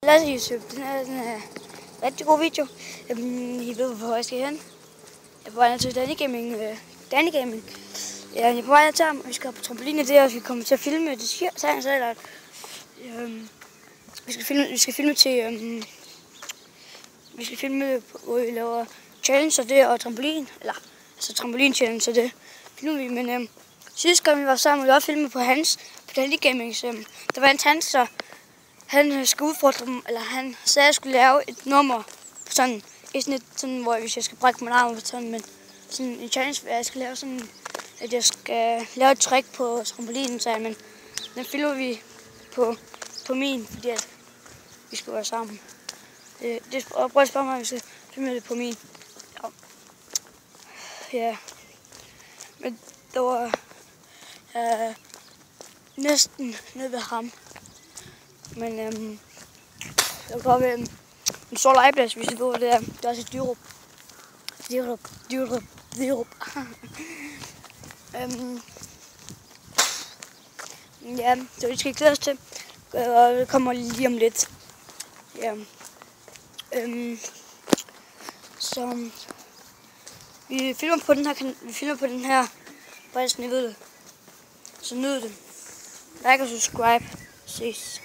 Lad os YouTube. Den er rigtig god video. I ved, hvor jeg skal hen. Jeg er på vej til Danny Gaming. Ja, jeg er på vej til ham. Vi skal på trampolinen der, og vi kommer til at filme. Det sker sådan så eller vi skal filme, hvor vi laver challenge og det, og trampolin. Eller, altså trampolin challenge, så det filmer vi. Men sidste gang vi var sammen, vi også filmet på Danny Gaming. Der var en tant, så han skulle udfordre dem, eller han sagde, at jeg skulle lave et nummer på sådan hvor hvis jeg skal brække min arm på sådan, men sådan en challenge, hvor jeg skal lave sådan, at jeg skal lave et trick på trampolinen, så men den filmer vi på min, fordi at vi skal være sammen. Prøv at spørge mig, hvis jeg filmer det på min. Ja. Men der var næsten nede ved ham. Men der var en stor legeplads, hvis I ved, det er. Det er også et Dyrup. Ja, så vi skal glæde os til. Og det kommer lige om lidt. Ja. Så vi filmer på den her, bare sådan I ved det. Så nyd det. Like og subscribe. Ses.